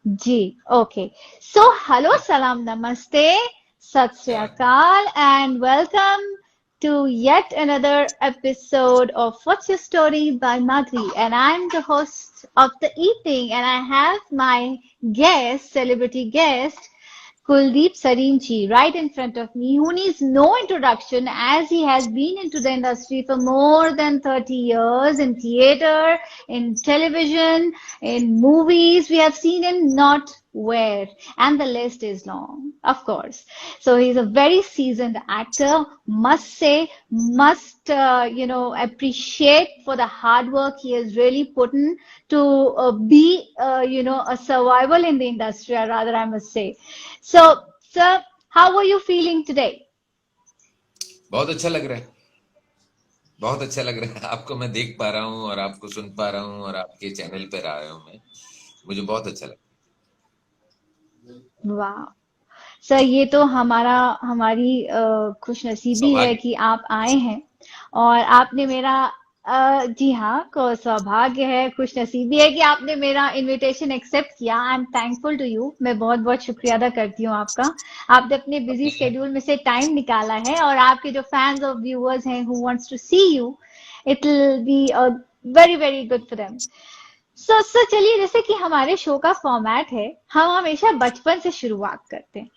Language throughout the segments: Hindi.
Ji, okay. So, hello, salam, namaste, sat sri akal, and welcome to yet another episode of What's Your Story by Madhuri. And I'm the host of the evening, and I have my guest, celebrity guest, Kuldeep Sarinji, right in front of me, who needs no introduction as he has been into the industry for more than 30 years in theater, in television, in movies. We have seen him not where, and the list is long, of course. So he's a very seasoned actor, must say, must, appreciate for the hard work he has really put in to be, a survival in the industry, or rather, I must say. So, sir, how are you feeling today? बहुत अच्छा लग रहा है। बहुत अच्छा लग रहा है। आपको मैं देख पा रहा हूँ और आपको सुन पा रहा हूँ और आपके चैनल पर आ रहा हूँ मैं। मुझे बहुत अच्छा लग वाह, सर ये तो हमारी खुशनसीबी है सौभाग्य। कि आप आए हैं और आपने मेरा जी हाँ को सौभाग्य है, खुशनसीबी है कि आपने मेरा इनविटेशन एक्सेप्ट किया। I am thankful to you. मैं बहुत बहुत शुक्रिया अदा करती हूँ आपका। आपने अपने बिजी अपने स्केड्यूल में से टाइम निकाला है और आपके जो फैंस और व्यूअर्स हैं who wants to see you, it will be very very good for them. Sir चलिए, जैसे कि हमारे शो का फॉर्मेट है, हम हमेशा बचपन से शुरुआत करते हैं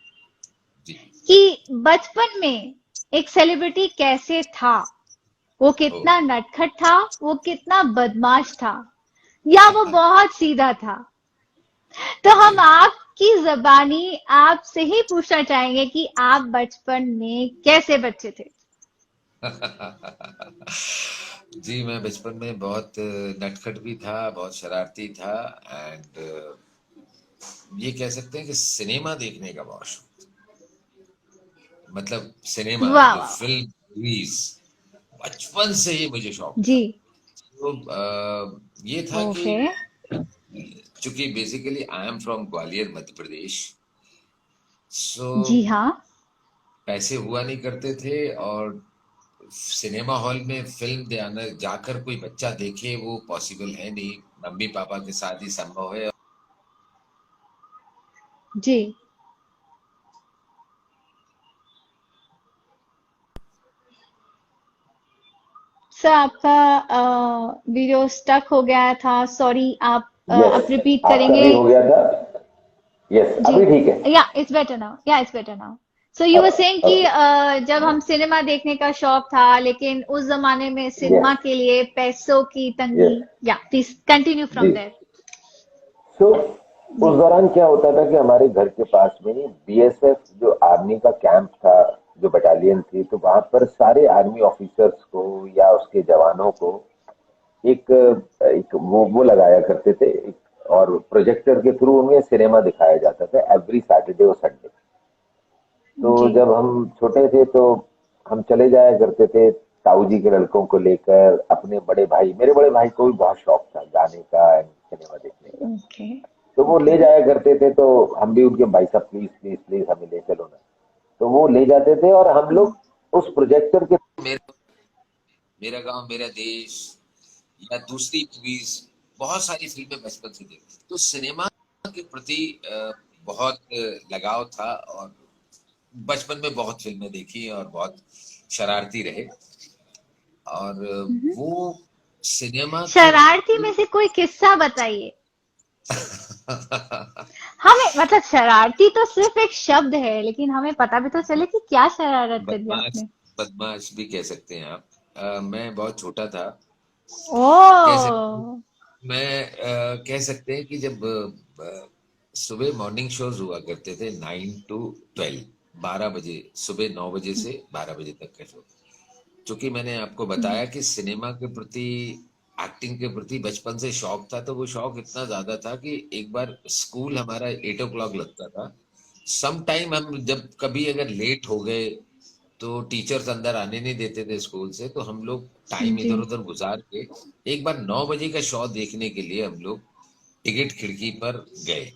जी। कि बचपन में एक सेलिब्रिटी कैसे था, वो ओ कितना नटखट था, वो कितना बदमाश था, या वो बहुत सीधा था। तो हम जी। आपकी जबानी आपसे ही पूछना चाहेंगे कि आप बचपन में कैसे बच्चे थे। जी, मैं बचपन में बहुत नटखट भी था, बहुत शरारती था एंड ये कह सकते हैं कि सिनेमा देखने का बहुत शौक। मतलब सिनेमा वाह जो वाह वाह। फिल्म मूवीज बचपन से ही मुझे शौक जी। था। तो ये था कि ओके। चूंकि basically I am from Gwalior Madhya Pradesh. So जी हाँ। पैसे हुआ नहीं करते थे और सिनेमा हॉल में फिल्म जाकर कोई बच्चा देखे वो पॉसिबल है नहीं। मम्मी पापा के साथ ही संभव है। जी। सर आपका वीडियो स्टक हो गया था, सॉरी। आप यस, रिपीट आपका करेंगे? भी हो गया था। यस, जी। अभी ठीक है। या इट्स बेटर नाउ, या it's better now. So you were saying कि ओके। जब हम सिनेमा देखने का शौक था, लेकिन उस जमाने में यस। सिनेमा के लिए पैसों की तंगी। यस। या प्लीज कंटिन्यू जी। From there. सो जी। उस दौरान क्या होता था कि हमारे घर के पास में ही बीएसएफ जो आर्मी का कैंप था, जो बटालियन थी, तो वहां पर सारे आर्मी ऑफिसर्स को या उसके जवानों को एक एक वो लगाया करते थे और प्रोजेक्टर के थ्रू उन्हें सिनेमा दिखाया जाता था एवरी सैटरडे और संडे। तो जी। जब हम छोटे थे तो हम चले जाया करते थे ताऊ जी के लड़कों को लेकर। अपने बड़े भाई, मेरे बड़े भाई को भी बहुत शौक था गाने का एंड सिनेमा देखने का, ओके। तो वो ले ओके। जाया करते थे। तो हम भी उनके भाई साहब प्लीज प्लीज प्लीज हमें ले चलो ना, तो वो ले जाते थे और हम लोग उस प्रोजेक्टर के मेरा मेरा गांव मेरा देश या दूसरी मूवीज बहुत सारी फिल्में बचपन से देखी। तो सिनेमा के प्रति बहुत लगाव था और बचपन में बहुत फिल्में देखी और बहुत शरारती रहे और वो सिनेमा के शरारती में से कोई किस्सा बताइए। हमें मतलब शरारती तो सिर्फ एक शब्द है, लेकिन हमें पता भी तो चले कि क्या शरारत करी बदमाश आपने। बदमाश भी कह सकते हैं आप। मैं बहुत छोटा था। कह सकते ओ। मैं कह सकते हैं कि जब सुबह मॉर्निंग शोज हुआ करते थे 9 to 12, 12 बजे, सुबह 9 बजे से 12 बजे तक का शो। चूंकि मैंने आपको बताया कि सिनेमा के प्रति एक्टिंग के प्रति बचपन से शौक था, तो वो शौक इतना ज्यादा था कि एक बार स्कूल हमारा 8 o'clock लगता था। सम टाइम हम जब कभी अगर लेट हो गए तो टीचर्स अंदर आने नहीं देते थे स्कूल से, तो हम लोग टाइम जी। इधर उधर गुजार के एक बार 9 बजे का शो देखने के लिए हम लोग टिकट खिड़की पर गए।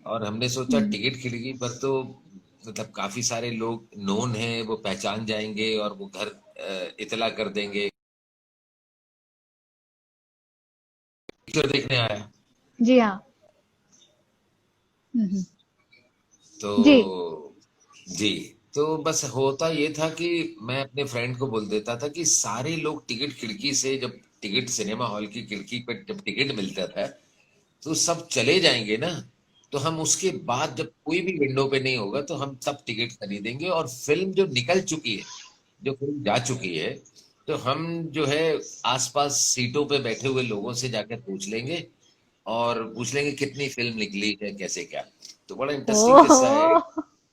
और हमने सोचा टिकट खिड़की पर तो मतलब काफी सारे लोग नोन हैं, वो पहचान जाएंगे और वो घर इतला कर देंगे पिक्चर देखने आया। जी हाँ। हम्म, जी। तो जी, तो बस होता ये था कि मैं अपने फ्रेंड को बोल देता था कि सारे लोग टिकट खिड़की से, जब टिकट सिनेमा हॉल की खिड़की पर जब टिकट मिलता था तो सब चले जाएंगे ना, तो हम उसके बाद जब कोई भी विंडो पे नहीं होगा तो हम तब टिकट खरीदेंगे, और फिल्म जो निकल चुकी है, जो फिल्म जा चुकी है, तो हम जो है आसपास सीटों पे बैठे हुए लोगों से जाकर पूछ लेंगे, और पूछ लेंगे कितनी फिल्म निकली है, कैसे क्या। तो बड़ा इंटरेस्टिंग किस्सा है। ओह।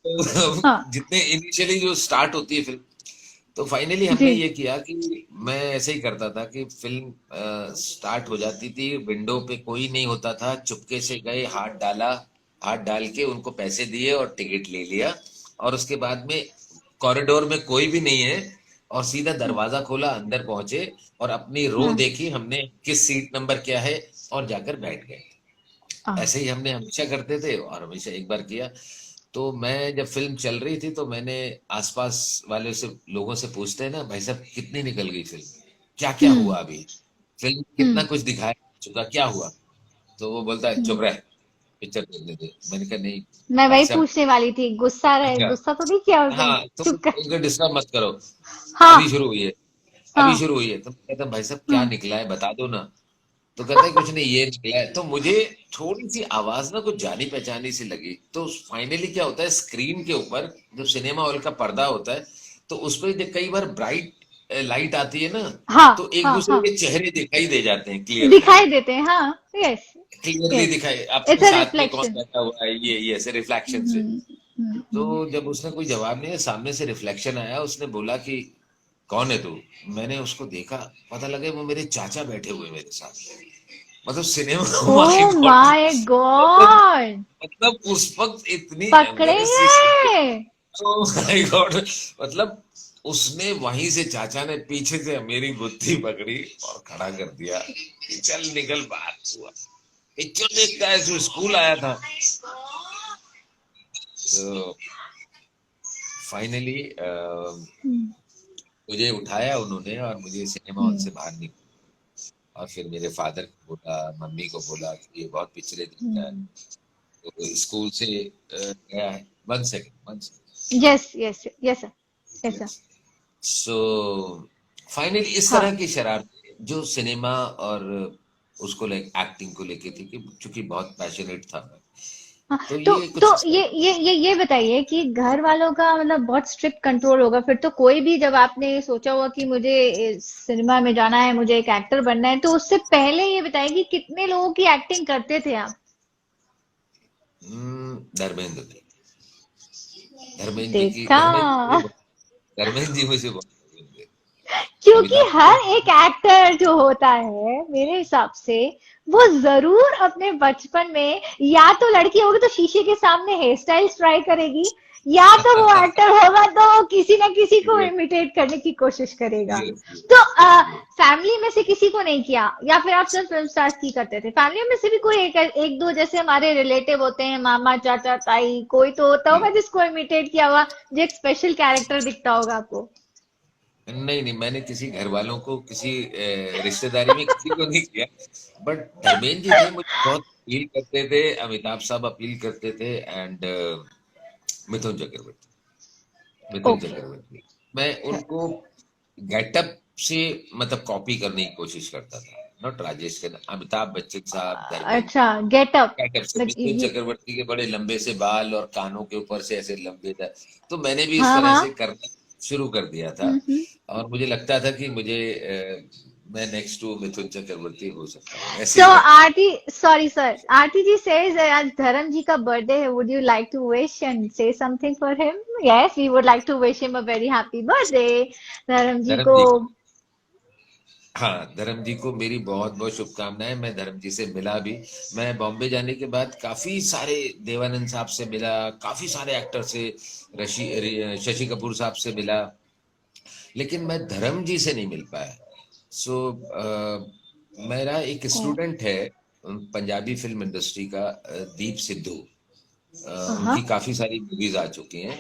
तो हाँ। जितने इनिशियली जो स्टार्ट होती है फिल्म, तो फाइनली हमने जी। ये किया कि मैं ऐसे ही करता था कि फिल्म स्टार्ट हो जाती थी, विंडो पे कोई नहीं होता था, चुपके से गए, हाथ डाला, हाथ डाल के उनको पैसे दिए और टिकट ले लिया, और उसके बाद में कॉरिडोर में कोई भी नहीं है, और सीधा दरवाजा खोला, अंदर पहुंचे, और अपनी रो हाँ। देखी हमने, किस सीट नंबर क्या है, और जाकर बैठ गए। हाँ। ऐसे ही हमने हमेशा करते थे, और हमेशा एक बार किया। तो मैं जब फिल्म चल रही थी तो मैंने आसपास वाले से, लोगों से पूछते हैं ना, भाई साहब कितनी निकल गई फिल्म, क्या क्या हम्म। हुआ अभी, फिल्म कितना हम्म। कुछ दिखाया चुका, क्या हुआ। तो वो बोलता है हम्म। चुप रह, पिक्चर देखने दे। मैंने कहा नहीं मैं भाई वही साहब। पूछने वाली थी, गुस्सा रहे, अच्छा, गुस्सा तो नहीं किया उस दिन? हाँ, तुम चुप कर। इनको डिस्टर्ब मत करो, अभी हाँ। शुरू हुई है, अभी हाँ। शुरू हुई है। तो मैं कहता भाई साहब क्या हाँ। निकला है बता दो ना। तो कहता है कुछ नहीं, ये निकला है। तो मुझे थोड़ी सी आवाज ना कुछ जानी पहचानी सी लगी। तो फाइनली क्या होता है, स्क्रीन के ऊपर जब सिनेमा हॉल का पर्दा होता है, तो उस पर जब कई बार ब्राइट लाइट आती है ना, हाँ। तो एक हाँ। दूसरे हाँ। के चेहरे दिखाई दे जाते हैं क्लियरली। दिखाई देते हैं, हाँ। यस। Clearly yes. दिखाई, आपके इट्स अ साथ में कौन रिफ्लेक्शन। बैठा हुआ है, ये ऐसे रिफ्लेक्शन से। तो हम्म। जब उसने कोई जवाब नहीं दिया, सामने से रिफ्लेक्शन आया, उसने बोला कि कौन है तू। मैंने उसको देखा, पता लगे वो मेरे चाचा बैठे हुए मेरे साथ। मतलब cinema, my oh God. My मतलब गॉड। मतलब उस वक्त इतनी पकड़े एम्बेरसिंग, गए। Oh my God. मतलब उसने वहीं से, चाचा ने पीछे से मेरी गुत्थी पकड़ी और खड़ा कर दिया कि चल निकल, बात हुआ, पिक्चर देखता है, जो स्कूल आया था। तो फाइनली हम्म। मुझे उठाया उन्होंने और मुझे सिनेमा हॉल हम्म। से बाहर निकाला। और फिर मेरे फादर को बोला, मम्मी को बोला कि ये बहुत पिक्चरें देखता है। हम्म। तो स्कूल से गया है। One second, one yes yes yes sir. Yes sir. Second. So finally इस हाँ। तरह की शरारतें जो सिनेमा और उसको एक्टिंग को लेके थी, कि चूंकि बहुत पैशनेट था मैं। हाँ। तो तो ये तो कुछ इस तरह। ये बताइए कि घर वालों का मतलब बहुत स्ट्रिक्ट कंट्रोल होगा फिर तो। कोई भी जब आपने सोचा हुआ कि मुझे सिनेमा में जाना है, मुझे एक एक्टर बनना है, तो उससे पहले ये बताइए कि कितने लोगों की एक्टिंग करते थे आप? धर्मेंद्र जी, धर्मेंद्र जी की, देखा। धर्मेंद्र जी मुझे बहुत पसंद है। क्योंकि अमिताभ हर बच्चन। एक एक्टर जो होता है मेरे हिसाब से, वो जरूर अपने बचपन में, या तो लड़की होगी तो शीशे के सामने हेयर स्टाइल्स ट्राई करेगी, या तो वो एक्टर होगा तो किसी ना किसी को यस, इमिटेट करने की कोशिश करेगा। यस, तो यस। फैमिली में से किसी को नहीं किया, या फिर आप सिर्फ फिल्म स्टार्स की करते थे? फैमिली में से भी कोई एक दो, जैसे हमारे रिलेटिव होते हैं, मामा चाचा ताई, कोई तो होता होगा जिसको इमिटेट किया हुआ, जो एक स्पेशल कैरेक्टर दिखता होगा आपको? नहीं नहीं, मैंने किसी घर वालों को, किसी रिश्तेदारी में किसी को नहीं किया। बट धर्मेंद्र जी थे, मुझे बहुत अपील करते थे, अमिताभ साहब अपील करते थे, and Mithun Chakraborty, Mithun okay. चक्रवर्ती। मैं उनको गेटअप से मतलब कॉपी करने की कोशिश करता था, नॉट राजेश खन्ना, अमिताभ बच्चन साहब, धर्मेंद्र। अच्छा, गेटअप। गेटअप से लाइक मिथुन ये। चक्रवर्ती के बड़े लंबे से बाल और कानों के ऊपर से ऐसे लंबे था। तो मैंने भी इस हाँ तरह हाँ। से करना शुरू कर दिया था, हम्म। और मुझे लगता था कि मुझे मैं नेक्स्ट टू मिथुन चक्रवर्ती हो सकता हूँ, ऐसी So बात। आरती, सॉरी सर, आरती जी says आज धर्म जी का बर्थडे है, would you like to wish and say something for him? Yes, we would like to wish him a very happy birthday, धर्म जी धर्म को। जी, हाँ, धर्म जी को मेरी बहुत बहुत शुभकामनाएं। मैं धर्म जी से मिला भी। मैं बॉम्बे जाने के बाद काफी सारे, देवानंद साहब से मिला, काफी सारे एक्टर से, शशि कपूर साहब से मिला, लेकिन मैं धर्म जी से नहीं मिल पाया। सो मेरा एक स्टूडेंट है पंजाबी फिल्म इंडस्ट्री का, दीप सिद्धू। हाँ। उनकी काफी सारी मूवीज आ चुकी हैं।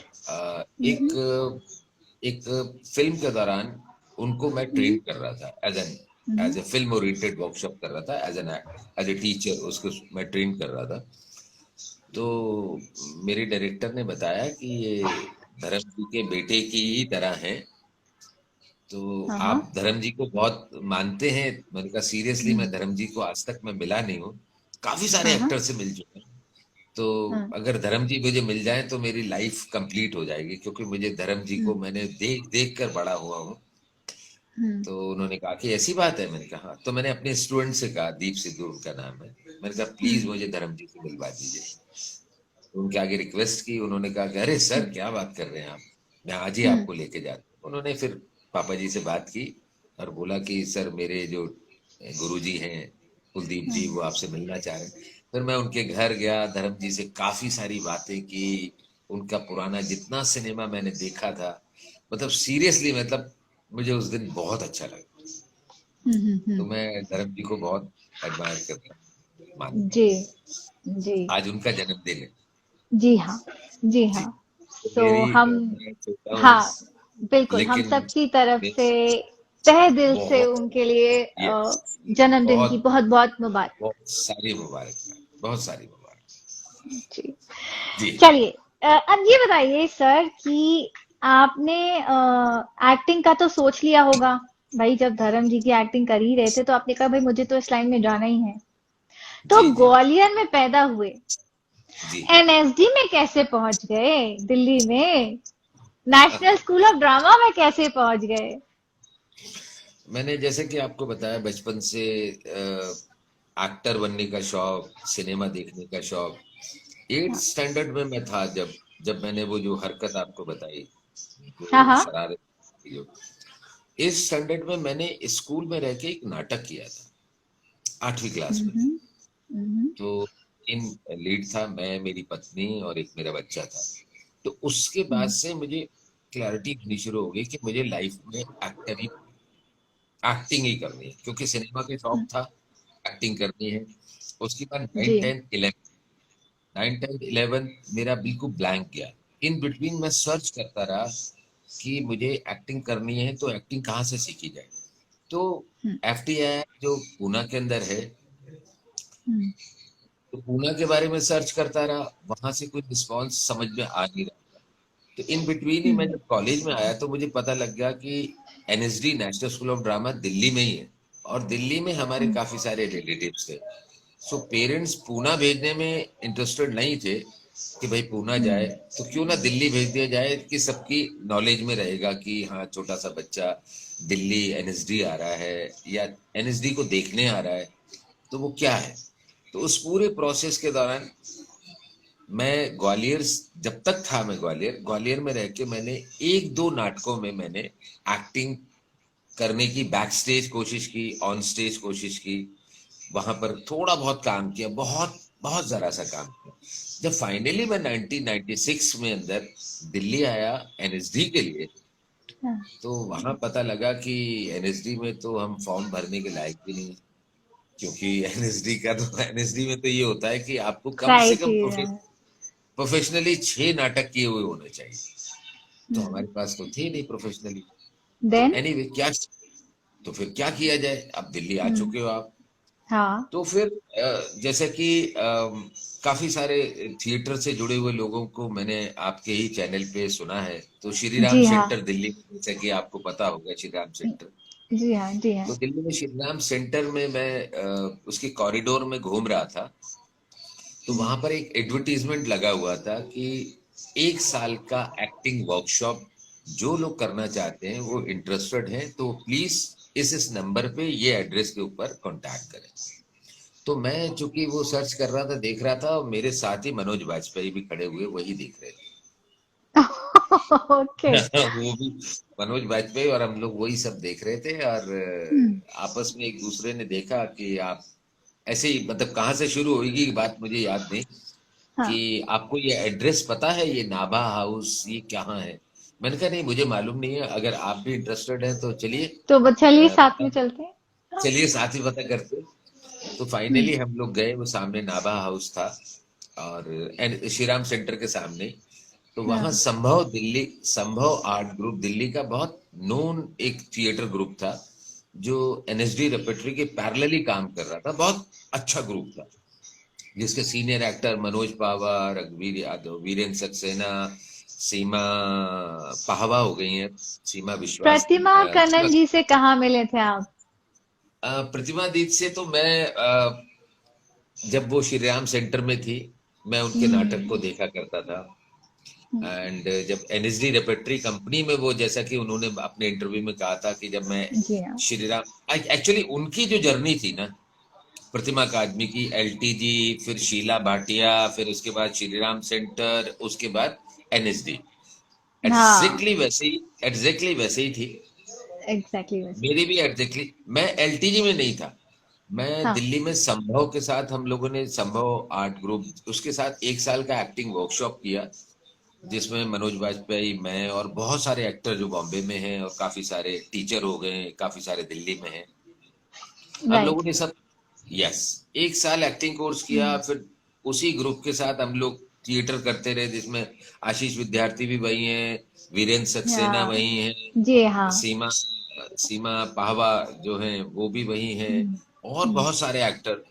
एक एक फिल्म के दौरान उनको मैं ट्रेन कर रहा था as an as a film oriented workshop कर रहा था, एज ए टीचर उसको मैं ट्रेन कर रहा था। तो मेरे डायरेक्टर ने बताया कि ये धर्म जी के बेटे की ही तरह हैं, तो हाँ। आप धर्म जी को बहुत मानते हैं? मैंने कहा सीरियसली मैं हम्म। धर्म जी को आज तक मैं मिला नहीं हूँ, काफी सारे हाँ। एक्टर से मिल चुके हैं, तो हाँ। अगर धर्म जी मुझे मिल जाए तो मेरी लाइफ कंप्लीट हो जाएगी, क्योंकि मुझे धर्म जी को हम्म। मैंने देख देख कर बड़ा हुआ हूँ। हम्म। तो उन्होंने कहा कि ऐसी बात है। मैंने कहा हाँ। तो मैंने अपने स्टूडेंट से कहा, दीप सिद्धू उनका नाम है, मैंने कहा प्लीज मुझे धर्म जी से मिलवा दीजिए। तो उनके आगे रिक्वेस्ट की, उन्होंने कहा कि अरे सर क्या बात कर रहे हैं आप, मैं आज ही हम्म। आपको लेके जाता हूँ। उन्होंने फिर पापा जी से बात की और बोला कि सर मेरे जो गुरुजी हैं कुलदीप जी, हम्म। वो आपसे मिलना चाह रहे हैं। फिर मैं उनके घर गया, धर्म जी से काफी सारी बातें की, उनका पुराना जितना सिनेमा मैंने देखा था, मतलब सीरियसली, मतलब मुझे उस दिन बहुत अच्छा लगा। तो हम्म। मैं धर्म जी को बहुत एडमायर करता हूँ, मानता जी। हूँ। जी। आज उनका जन्मदिन है। जी हाँ। जी जी। हाँ। तो सो मेरी हम, मैं सोचता हूँ, हाँ, बिल्कुल हम लेकिन सबकी तरफ से मेरी तहे दिल से बहुत, उनके लिए यस, जन्मदिन की बहुत बहुत बहुत मुबारक। बहुत सारी मुबारक, बहुत सारी मुबारक। जी। जी। चलिए, अब ये बताइए सर कि आपने एक्टिंग का तो सोच लिया होगा भाई, जब धर्म जी की एक्टिंग कर ही रहे थे तो आपने कहा भाई मुझे तो इस लाइन में जाना ही है। तो जी जी ग्वालियर में पैदा हुए, जी। एनएसडी में कैसे पहुंच गए? दिल्ली में नेशनल स्कूल ऑफ ड्रामा में कैसे पहुंच गए? मैंने जैसे कि आपको बताया, बचपन से एक्टर बनने का शौक, सिनेमा देखने का शौक। एट्थ हाँ। स्टैंडर्ड में मैं था जब जब मैंने वो जो हरकत आपको बताई, हाँ। जो हाँ। शरारत की, जो इस स्टैंडर्ड में मैंने स्कूल में रह के एक नाटक किया था, 8वीं क्लास में। हम्म। हम्म। तो इन लीड था मैं, मेरी पत्नी और एक मेरा बच्चा था। तो उसके बाद हम्म। से मुझे क्लैरिटी होनी शुरू हो गई कि मुझे लाइफ में एक्टिंग ही करनी है, क्योंकि सिनेमा का शौक था, एक्टिंग करनी है। उसके बाद जी। 9, 10, 11 मेरा बिल्कुल ब्लैंक गया। इन बिटवीन मैं सर्च करता रहा कि मुझे एक्टिंग करनी है तो एक्टिंग कहाँ से सीखी जाए। तो हम्म। एफटीआई जो पूना के अंदर है, हम्म। तो पूना के बारे में सर्च करता रहा, वहां से कोई रिस्पॉन्स समझ में आ नहीं रहा। तो इन बिटवीन ही मैं हम्म। जब कॉलेज में आया तो मुझे पता लग गया कि NSD, national school of drama, Delhi में ही है, और दिल्ली में हमारे हम्म। काफी सारे रिलेटिव्स थे। सो पेरेंट्स पूना भेजने में इंटरेस्टेड नहीं थे कि भाई पूना जाए, हम्म। तो क्यों ना दिल्ली भेज दिया जाए, कि सबकी नॉलेज में रहेगा कि हाँ छोटा सा बच्चा दिल्ली एनएसडी आ रहा है या एनएसडी को देखने आ रहा है, तो वो क्या है। तो उस पूरे प्रोसेस के दौरान मैं ग्वालियर, जब तक था मैं ग्वालियर ग्वालियर में रह के मैंने एक दो नाटकों में मैंने एक्टिंग करने की बैक स्टेज कोशिश की, ऑन स्टेज कोशिश की, वहां पर थोड़ा बहुत काम किया, बहुत बहुत जरा सा काम किया। जब फाइनली मैं 1996 में अंदर दिल्ली आया एनएसडी के लिए, हाँ। तो वहां पता लगा कि एनएसडी में तो हम फॉर्म भरने के लायक भी नहीं, क्योंकि एनएसडी में तो ये होता है कि आपको कम से कम क्राइटेरिया। प्रोफेशनली 6 नाटक किए हुए होने चाहिए। तो हम्म। हमारे पास तो थे नहीं प्रोफेशनली। तो देन। एनीवे क्या, तो फिर क्या किया जाए, अब दिल्ली आ हम्म। चुके हो आप। हाँ। तो फिर जैसे कि काफी सारे थिएटर से जुड़े हुए लोगों को मैंने आपके ही चैनल पे सुना है, तो श्री राम जी हाँ। सेंटर दिल्ली में, जैसे कि आपको पता होगा श्री राम सेंटर। जी हाँ। जी हाँ। तो दिल्ली में श्री राम सेंटर में मैं उसके कॉरिडोर में घूम रहा था, तो हम्म। वहां पर एक एडवर्टीजमेंट लगा हुआ था कि 1 साल का एक्टिंग वर्कशॉप जो लोग करना चाहते हैं, वो इंटरेस्टेड हैं, तो प्लीज इस नंबर पे, ये एड्रेस के ऊपर कांटेक्ट करें। तो मैं चूंकि वो सर्च कर रहा था, देख रहा था, और मेरे साथ ही मनोज वाजपेयी भी खड़े हुए वही देख रहे थे। ओके। वो भी मनोज वाजपेयी और हम लोग वही सब देख रहे थे, और हम्म। आपस में एक दूसरे ने देखा कि आप ऐसे ही, मतलब कहाँ से शुरू होगी बात मुझे याद नहीं, हाँ। कि आपको ये एड्रेस पता है, ये नाभा हाउस ये कहाँ है। मैंने कहा नहीं मुझे मालूम नहीं है, अगर आप भी इंटरेस्टेड हैं तो चलिए, तो चलिए साथ में पता, चलते हैं। हाँ। चलिए साथ ही पता करते। तो फाइनली हम्म। हम लोग गए, वो सामने नाभा हाउस था, और श्री राम सेंटर के सामने। तो वहां हाँ। संभव आर्ट ग्रुप दिल्ली का बहुत नोन एक थिएटर ग्रुप था, जो एनएसडी रेperटरी के पैरेलली काम कर रहा था। बहुत अच्छा ग्रुप था, जिसके सीनियर एक्टर मनोज पावा, रघुवीर यादव, वीरेंद्र सक्सेना, सीमा पाहवा हो गई हैं, सीमा विश्वास, प्रतिमा सीमा, कन्नन जी से कहाँ मिले थे आप? प्रतिमा दीद से तो मैं जब वो श्री राम सेंटर में थी, मैं उनके नाटक को देखा करता था। एंड जब एनएसडी रेperटरी कंपनी में वो, जैसा कि उन्होंने अपने इंटरव्यू में कहा था कि जब मैं जी हाँ। श्री राम, एक्चुअली उनकी जो जर्नी थी ना प्रतिमा अकादमी की, एलटीजी, फिर शीला भाटिया, फिर उसके बाद श्री राम सेंटर, उसके बाद एनएसडी, हाँ, एग्जैक्टली वैसे ही थी। एग्जैक्टली वैसे। मेरी भी एग्जैक्टली, मैं एलटीजी में नहीं था, मैं हाँ। दिल्ली में संभव के साथ, हम लोगों ने संभव आर्ट ग्रुप, उसके साथ 1 साल का एक्टिंग वर्कशॉप किया, जिसमें मनोज बाजपेयी, मैं और बहुत सारे एक्टर जो बॉम्बे में हैं, और काफी सारे टीचर हो गए, काफी सारे दिल्ली में हैं, हम लोगों राइट। ने सब, यस, 1 साल एक्टिंग कोर्स किया। फिर उसी ग्रुप के साथ हम लोग थिएटर करते रहे, जिसमें आशीष विद्यार्थी भी वही हैं, वीरेंद्र सक्सेना हाँ। वही हैं, जी हाँ। सीमा सीमा पाहवा जो हैं वो भी वही हैं, और बहुत सारे एक्टर,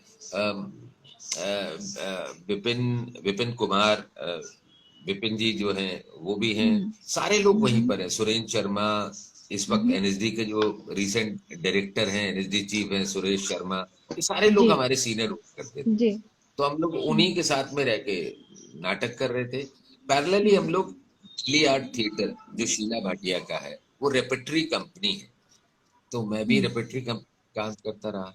विपिन विपिन कुमार, विपिन जी जो हैं वो भी हैं, सारे लोग वहीं पर हैं, सुरेंद्र शर्मा, इस वक्त एनएसडी के जो रिसेंट डायरेक्टर हैं, एनएसडी चीफ हैं सुरेश शर्मा, ये सारे जी लोग हमारे सीनियर हुआ करते थे। जी। तो हम लोग उन्हीं के साथ में रह के नाटक कर रहे थे। पैरेलली हम लोग दिल्ली आर्ट थिएटर, जो शीला भाटिया का है, वो रेperटरी कंपनी है, तो मैं भी रेperटरी काम करता रहा।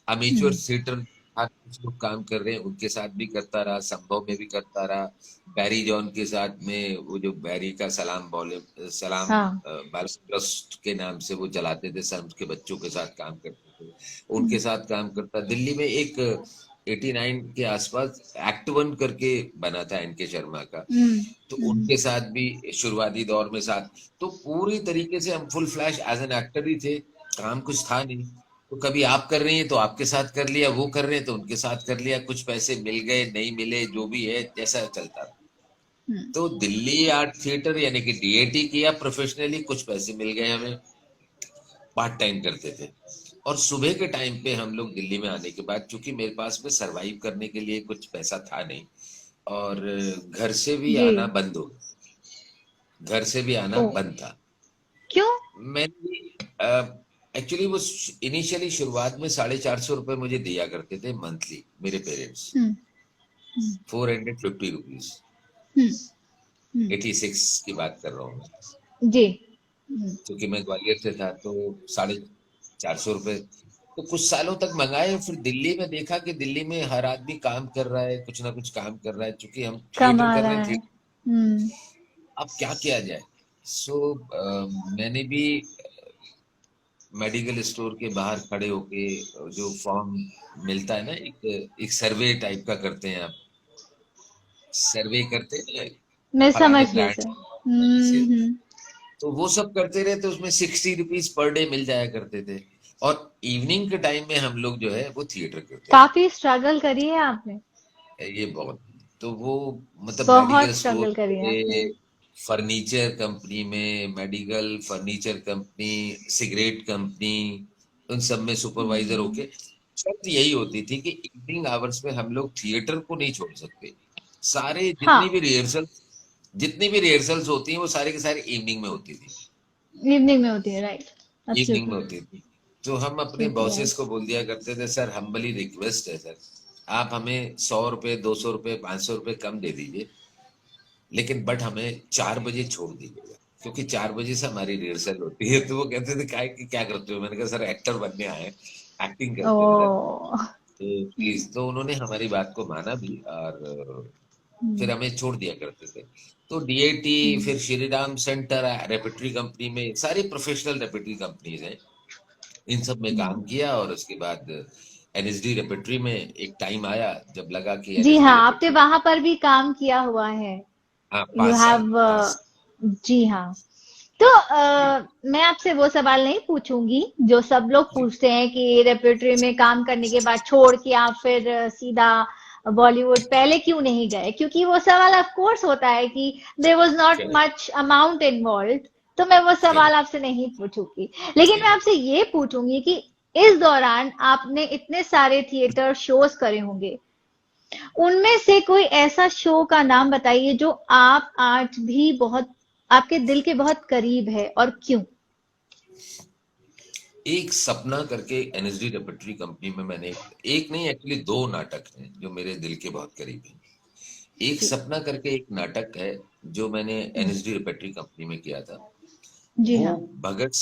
अमेच्योर थिएटर कुछ लोग काम कर रहे हैं, उनके साथ भी करता रहा, संभव में भी करता रहा, बैरी जॉन के साथ में, वो जो बैरी का सलाम हाँ। बाल ट्रस्ट के नाम से वो चलाते थे, सर के बच्चों के साथ काम करते थे, उनके साथ काम करता। दिल्ली में एक 89 के आसपास एक्ट वन करके बना था एनके शर्मा का, तो उनके साथ भी शुरुआती दौर में साथ, तो पूरी तरीके से हम full fledged as an actor ही थे, काम कुछ था नहीं। तो कभी आप कर रही हैं तो आपके साथ कर लिया, वो कर रहे हैं तो उनके साथ कर लिया, कुछ पैसे मिल गए नहीं मिले, जो भी है जैसा चलता था। तो दिल्ली आर्ट थिएटर यानी कि डीएटी किया प्रोफेशनली, कुछ पैसे मिल गए हमें, पार्ट टाइम करते थे। और सुबह के टाइम पे हम लोग दिल्ली में आने के बाद, चूंकि मेरे पास में सरवाइव करने के लिए कुछ पैसा था नहीं, और घर से भी जी। आना बंद हो गया, घर से भी आना ओ, बंद था। क्यों? मैंने एक्चुअली वो इनिशियली शुरुआत में 450 रुपए मुझे दिया करते थे मंथली, मेरे पेरेंट्स, 450 रुपीज, हम्म 86 की बात कर रहा हूँ मैं, जी। क्योंकि मैं ग्वालियर से था, तो 450 रुपए तो कुछ सालों तक मंगाए। फिर दिल्ली में देखा कि दिल्ली में हर आदमी काम कर रहा है, कुछ ना कुछ काम कर रहा है, चूंकि हम थिएटर कमा कर रहे रहा है। हैं, अब क्या किया जाए। सो मैंने भी मेडिकल स्टोर के बाहर खड़े होके, जो फॉर्म मिलता है ना, एक सर्वे टाइप का करते हैं आप, सर्वे करते हैं मैं फलाने समझ गई ब्रांड सर। से, तो वो सब करते रहे, तो उसमें 60 रुपीज पर डे मिल जाया करते थे। और इवनिंग के टाइम में हम लोग जो है वो थिएटर करते काफी स्ट्रगल करी है आपने। थे, ये बहुत, तो वो मतलब मेडिकल बहुत स्टोर स्ट्रगल करी है आपने। पे, फर्नीचर कंपनी में, medical furniture company, cigarette company, उन सब में सुपरवाइजर होके, शर्त यही होती थी कि इवनिंग आवर्स में हम लोग थिएटर को नहीं छोड़ सकते। सारे हाँ, जितनी भी रिहर्सल्स होती हैं वो सारे के सारे इवनिंग में होती थी, इवनिंग में होती है, राइट। इवनिंग में एब्सोल्युटली। होती थी। तो हम अपने एब्सोल्युटली बॉसेस राइट। को बोल दिया करते थे, सर हम्बली रिक्वेस्ट है सर, आप हमें 100 रुपए, 200 रुपए, 500 रुपए कम दे दीजिए, लेकिन बट हमें 4 बजे छोड़ दीजिएगा, क्योंकि 4 बजे से हमारी रिहर्सल होती है। तो वो कहते थे क्या करते हो, मैंने कहा सर एक्टर बनने आए, एक्टिंग करते हैं सर, ओ। तो प्लीज। तो उन्होंने हमारी बात को माना भी, और फिर हमें छोड़ दिया करते थे। तो डीएटी, फिर श्री राम सेंटर, रेperटरी कंपनी में, सारी प्रोफेशनल रेperटरी कंपनीज हैं, इन सब में काम किया। और उसके बाद एनएसडी रेperटरी में एक टाइम आया जब लगा कि जी एनएसडी हाँ, आपने रेperटरी, वहां पर भी काम किया हुआ है। हाँ यू 5 साल, हैव। 5 जी हाँ। तो मैं आपसे वो सवाल नहीं पूछूंगी जो सब लोग जी, पूछते हैं कि रेperटरी में काम करने के बाद छोड़ के आप फिर सीधा बॉलीवुड पहले क्यों नहीं गए, क्योंकि वो सवाल ऑफ कोर्स होता है कि देयर वाज नॉट क्या, मच अमाउंट इन्वॉल्व, तो मैं वो सवाल आपसे नहीं पूछूंगी, लेकिन मैं आपसे ये पूछूंगी कि इस दौरान आपने इतने सारे थिएटर शोज करे होंगे, उनमें से कोई ऐसा शो का नाम बताइए जो आप आज भी बहुत आपके दिल के बहुत करीब है, और क्यों? एक सपना करके एनएसडी रेperटरी कंपनी में मैंने एक नहीं एक्चुअली 2 नाटक हैं जो मेरे दिल के बहुत करीब हैं। एक जी सपना करके एक नाटक है जो मैंने एनएसडी रेperटरी कंपनी में किया था। जी वो हाँ। भगत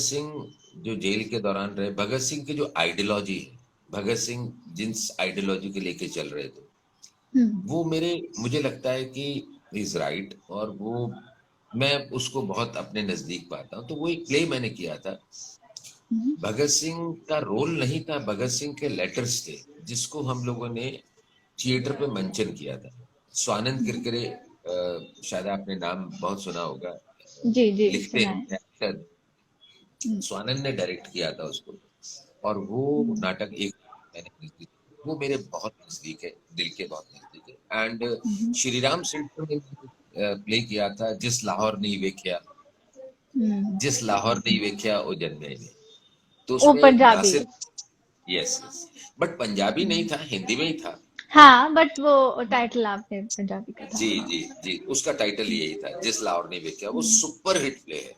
सिंह जो जेल के दौरान रहे, भगत सिंह की जो आइडियोलॉजी है, भगत सिंह जिस आइडियोलॉजी के लेके चल रहे थे, वो मुझे लगता है कि इज राइट, और वो मैं उसको बहुत अपने नजदीक पाता हूँ। तो वो एक प्ले मैंने किया था। भगत सिंह का रोल नहीं था, भगत सिंह के लेटर्स थे जिसको हम लोगों ने थिएटर पे मंचन किया था। स्वानंद किरकिरे, शायद आपने नाम बहुत सुना होगा, जी जी लिखते सुना है। हैं एक्टर, स्वानंद ने डायरेक्ट किया था उसको। और वो नाटक एक मैंने वो मेरे बहुत नजदीक है, दिल के बहुत नजदीक है। एंड श्रीराम सेंटर में प्ले किया था, जिस लाहौर नहीं वेख्या, जिस लाहौर नहीं वेख्या ओ जन्मे ने। तो वो उसमें Punjabi. Nasir, yes yes, but Punjabi नहीं था, हिंदी में ही था। हाँ, बट वो टाइटल आपने पंजाबी का था। जी जी जी, उसका टाइटल यही था, जिस लाहौर नहीं वेख्या। वो सुपर हिट प्ले है।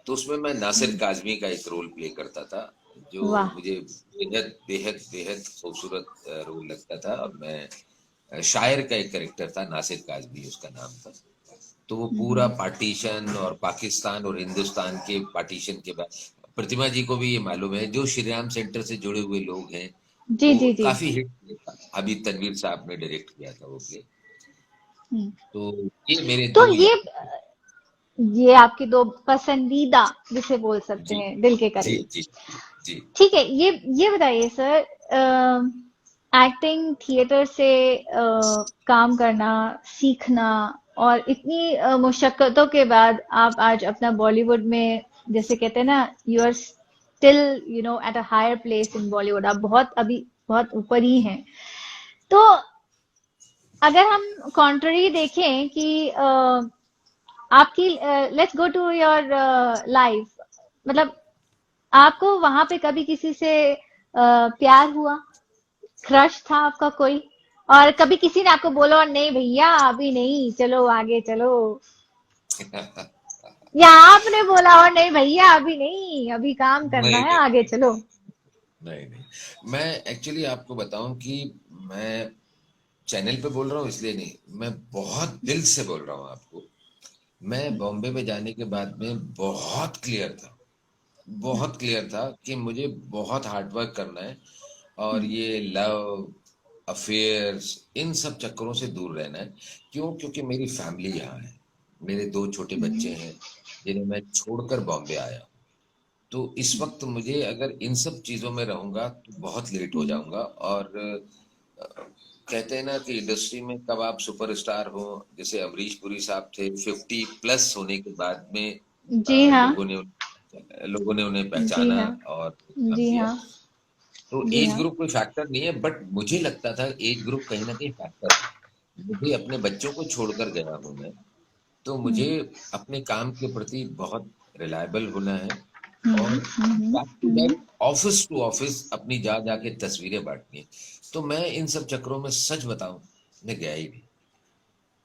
तो उसमें मैं नासिर काजमी का एक रोल प्ले करता था, जो वाह। मुझे बेहद बेहद बेहद खूबसूरत रोल लगता था। और मैं शायर का एक कैरेक्टर था, नासिर काजमी उसका नाम था। तो वो पूरा पार्टीशन और पाकिस्तान और हिंदुस्तान के पार्टीशन के बाद, प्रतिमा जी को भी ये मालूम है, जो श्रीराम सेंटर से जुड़े हुए लोग हैं, जी वो जी जी। काफी हिट था। अभी तनवीर साहब ने डायरेक्ट किया था वो प्ले। हम्म। तो ये मेरे तो 2 ये आपकी दो पसंदीदा, जिसे बोल सकते जी हैं, दिल के जी करीब। जी जी। ठीक है, ये बताइए सर, एक्टिंग थिएटर से काम करना, सीखना, और इतनी मुशक्कतों के बाद आप आज अपना बॉलीवुड में, जैसे कहते हैं ना, you are still at a higher place in Bollywood, आप बहुत अभी बहुत ऊपर ही हैं। तो अगर हम कॉन्ट्ररी देखें कि आपकी, let's go to your life, मतलब आपको वहां पे कभी किसी से प्यार हुआ, क्रश था आपका कोई, और कभी किसी ने आपको बोला और नहीं भैया अभी नहीं, चलो आगे चलो, या आपने बोला और नहीं भैया अभी नहीं, अभी काम करना नहीं है, नहीं आगे चलो? नहीं नहीं, मैं एक्चुअली आपको बताऊं कि मैं चैनल पे बोल रहा हूँ इसलिए नहीं, मैं बहुत दिल से बोल रहा हूँ आपको। मैं बॉम्बे में जाने के बाद में बहुत क्लियर था, बहुत क्लियर था कि मुझे बहुत हार्ड वर्क करना है, और ये लव अफेयर्स इन सब चक्करों से दूर रहना है। क्यों? क्योंकि मेरी फैमिली यहाँ है, मेरे 2 छोटे बच्चे हैं जिन्हें मैं छोड़कर बॉम्बे आया। तो इस वक्त मुझे अगर इन सब चीजों में रहूंगा तो बहुत लेट हो जाऊंगा। और कहते हैं ना कि इंडस्ट्री में कब आप सुपरस्टार हो, जैसे अमरीश पुरी साहब थे, 50+ होने के बाद में जी हाँ। लोगों ने उन्हें जी पहचाना हाँ। और काम जी किया। हाँ। तो जी एज हाँ। ग्रुप कोई फैक्टर नहीं है, बट मुझे लगता था एज ग्रुप कहीं ना कहीं फैक्टर है। मुझे अपने बच्चों को छोड़कर गया हूं मैं, तो मुझे अपने काम के प्रति बहुत रिलायबल होना है। और back to back, office to office अपनी जा जाके तस्वीरें बांटनी है। तो मैं इन सब चक्करों में सच बताऊं, मैं गया ही नहीं।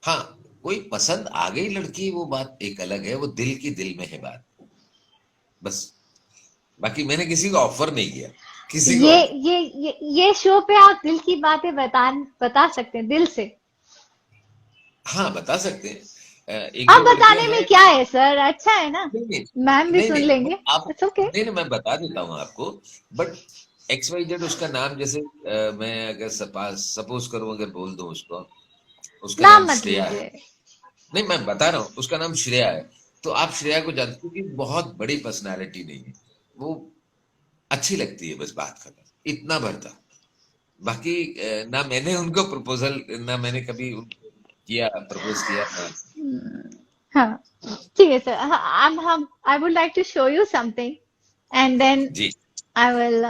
हाँ, कोई पसंद आ गई लड़की, वो बात एक अलग है, वो दिल की दिल में है बात, बस। बाकी मैंने किसी को ऑफर नहीं किया, किसी को ये ऑफर। ये शो पे आप दिल की बातें बता सकते हैं दिल से? हाँ, बता सकते हैं। एक अब दो लड़कियां बताने में हैं। क्या है सर, अच्छा है ना, नहीं नहीं मैम भी नहीं सुन नहीं, लेंगे, आप इट्स ओके। नहीं नहीं, मैं बता देता हूँ आपको। बट XYZ उसका नाम, जैसे मैं अगर सपोज करूं, अगर बोल दूं उसको, उसका नाम नाम मत श्रेया है। लीजिए। नहीं, मैं बता रहा हूँ उसका नाम श्रेया है। तो आप श्रेया को जानते हो कि बहुत बड़ी पर्सनालिटी नहीं है वो, अच्छी लगती है, बस बात खत्म, इतना भरता। बाकी ना मैंने उनको प्रपोजल, ना मैंने कभी उनको किया, प्रपोज किया ना। हाँ, ठीक है सर, हम I would like to show you something, and then जी आई विल